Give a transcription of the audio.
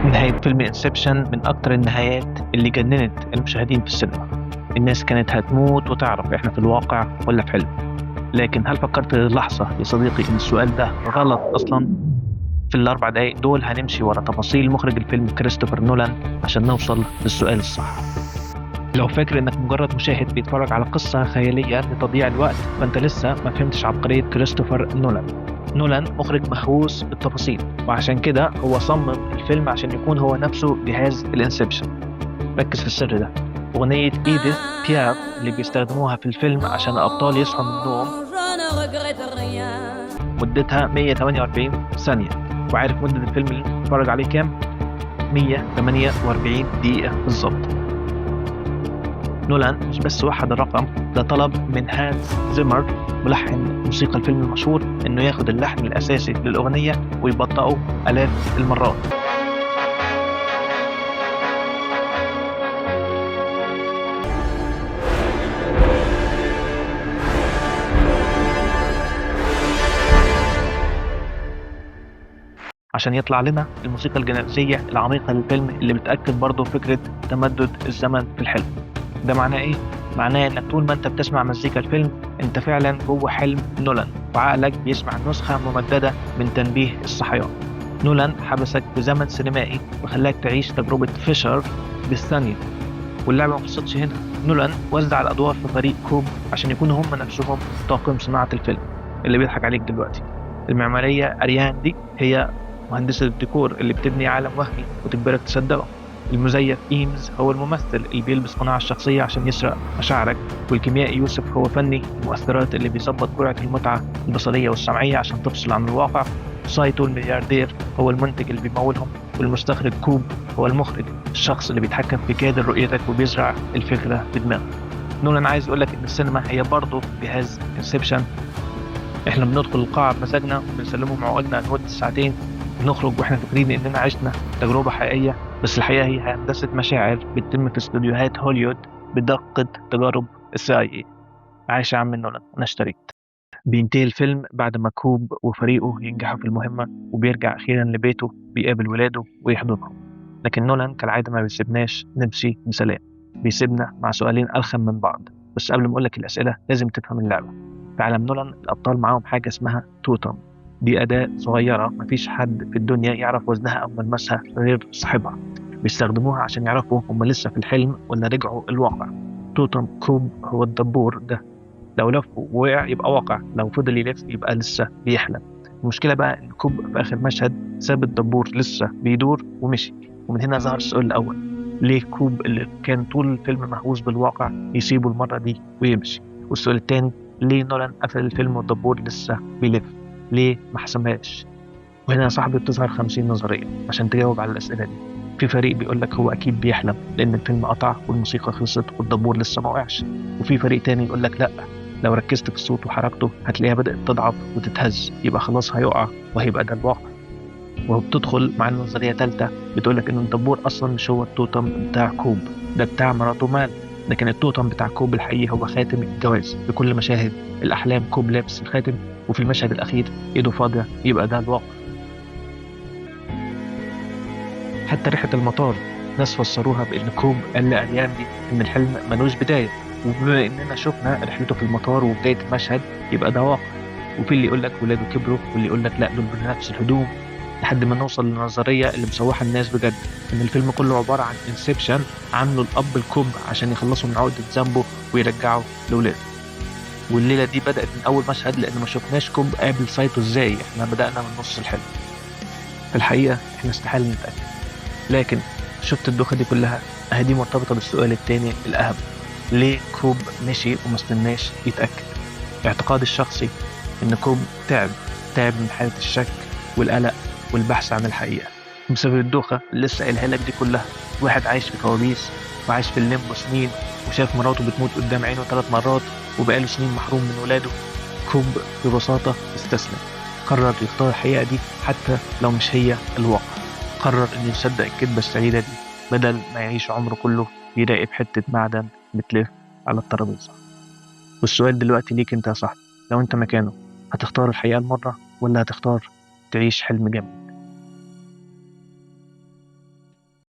نهاية فيلم انسبشن من أكتر النهايات اللي جننت المشاهدين في السينما. الناس كانت هتموت وتعرف إحنا في الواقع ولا في حلم. لكن هل فكرت لحظة يا صديقي إن السؤال ده غلط أصلا؟ في الأربع دقايق دول هنمشي ورا تفاصيل مخرج الفيلم كريستوفر نولان عشان نوصل للسؤال الصح. لو فاكر إنك مجرد مشاهد بيتفرج على قصة خيالية لتضييع الوقت فأنت لسه ما فهمتش عبقرية كريستوفر نولان. نولان مخرج مهووس بالتفاصيل، وعشان كده هو صمم الفيلم عشان يكون هو نفسه جهاز الانسبشن. ركز في السر ده. أغنية إيديث بياف اللي بيستخدموها في الفيلم عشان الأبطال يصحوا من النوم مدتها 148 ثانية. وعارف مدة الفيلم اللي بتتفرج عليه كام؟ 148 دقيقة بالظبط. نولان مش بس وحد الرقم، ده طلب من هانز زيمر ملحن موسيقى الفيلم المشهور إنه ياخد اللحن الأساسي للأغنية ويبطئه آلاف المرات. عشان يطلع لنا الموسيقى الجنائزية العميقة للفيلم اللي بتأكد برضه فكرة تمدد الزمن في الحلم. ده معناه إيه؟ معناه إنك طول ما أنت بتسمع مزيكا الفيلم أنت فعلا جوه حلم نولان، وعقلك بيسمع نسخة ممددة من تنبيه الصحيان. نولان حبسك في زمن سينمائي وخلاك تعيش تجربة فيشر بالثانية. واللعبة ما خلصتش هنا. نولان وزع الأدوار في فريق كوب عشان يكونوا هم نفسهم طاقم صناعة الفيلم اللي بيضحك عليك دلوقتي. المعمارية أريان دي هي مهندسة الديكور اللي بتبني عالم وهمي وتجبرك تصدقه. المزيف إيمز هو الممثل اللي بيلبس قناع الشخصية عشان يسرق مشاعرك. والكيميائي يوسف هو فني المؤثرات اللي بيظبط جرعة المتعة البصرية والسمعية عشان تفصل عن الواقع. سايتو الملياردير هو المنتج اللي بيمولهم. والمستخرج كوب هو المخرج، الشخص اللي بيتحكم في كادر رؤيتك وبيزرع الفكرة في دماغك. نولان عايز يقول لك إن السينما هي برضه جهاز انسبشن. إحنا بندخل القاعة بمزاجنا وبنسلمهم عقولنا لمدة ساعتين، بنخرج وإحنا فاكرين إننا عشنا تجربة حقيقية، بس الحقيقة هي هندسة مشاعر بتتم في استوديوهات هوليوود بدقة تجارب CIA. عايش يا عم نولان، أنا اشتريت. بينتهي الفيلم بعد ما كوب وفريقه ينجحوا في المهمة وبيرجع أخيرا لبيته بيقابل ولاده ويحضنهم. لكن نولان كالعادة ما بيسيبناش نمشي بسلام، بيسيبنا مع سؤالين أرخم من بعض. بس قبل ما أقولك الأسئلة لازم تفهم اللعبة. في عالم نولان الأبطال معاهم حاجة اسمها توتم. دي أداة صغيرة مفيش حد في الدنيا يعرف وزنها أو ملمسها غير صاحبها. بيستخدموها عشان يعرفوا هم لسه في الحلم ولا رجعوا الواقع. توتم كوب هو الدبور ده. لو لف ووقع يبقى واقع، لو فضل يلف يبقى لسه بيحلم. المشكلة بقى إن كوب في آخر مشهد ساب الدبور لسه بيدور ومشي. ومن هنا ظهر السؤال الأول: ليه كوب اللي كان طول الفيلم مهووس بالواقع يسيبه المرة دي ويمشي؟ والسؤال التاني: ليه نولان قفل الفيلم والدبور لسه بيلف؟ ليه ما حسمهاش؟ وهنا يا صاحبي بتظهر 50 نظرية عشان تجاوب على الأسئلة دي. في فريق بيقول لك هو أكيد بيحلم لأن الفيلم قطع والموسيقى خلصت والدبور لسه ما وقعش. وفي فريق تاني يقول لك لأ، لو ركزت في الصوت وحركته هتلاقيها بدأت تضعف وتتهز، يبقى خلاص هيقع وهيبقى ده الواقع. وبتدخل مع نظرية تالتة بتقول لك إن الدبور أصلا مش هو التوتم بتاع كوب، ده بتاع مراته مان. لكن التوتم بتاع كوب الحقيقي هو خاتم الجواز. بكل مشاهد الأحلام كوب لابس الخاتم، وفي المشهد الأخير إيده فاضية، يبقى ده الواقع. حتى ريحة المطار ناس فسروها بإن كوب قال لأريان دي إن الحلم ملوش بداية، وبما إننا شفنا رحلته في المطار وبداية المشهد يبقى ده واقع. وفي اللي يقول لك ولاده كبروا، واللي يقول لك لا دول بنفس الهدوم، لحد ما نوصل للنظرية اللي مسوحة الناس بجد، إن الفيلم كله عبارة عن انسبشن عامله الأب الكوب عشان يخلصوا من عقدة ذنبه ويرجعوا لولاده. والليلة دي بدأت من أول مشهد لأن ما شفناش كوب قابل سايتو إزاي. إحنا بدأنا من نص الحلم. في الحقيقة إحنا استحالة نتأكد. لكن شفت الدوخة دي كلها؟ أهي دي مرتبطة بالسؤال التاني الأهم: ليه كوب مشي وما استناش يتأكد؟ اعتقادي الشخصي إن كوب تعب من حالة الشك والقلق والبحث عن الحقيقة بسبب الدوخة اللي لسه قايلها لك دي كلها. واحد عايش في كوابيس وعايش في الليمبو سنين وشاف مراته بتموت قدام عينه 3 مرات وبقاله سنين محروم من ولاده. كوب ببساطة استسلم، قرر يختار الحقيقة دي حتى لو مش هي الواقع. قرر إنه يصدق الكذبة السعيدة دي بدل ما يعيش عمره كله يراقب حتة معدن بتلف على الترابيزة. والسؤال دلوقتي ليك انت يا صاحبي: لو انت مكانه هتختار الحقيقة المرة ولا هتختار تعيش حلم جميل؟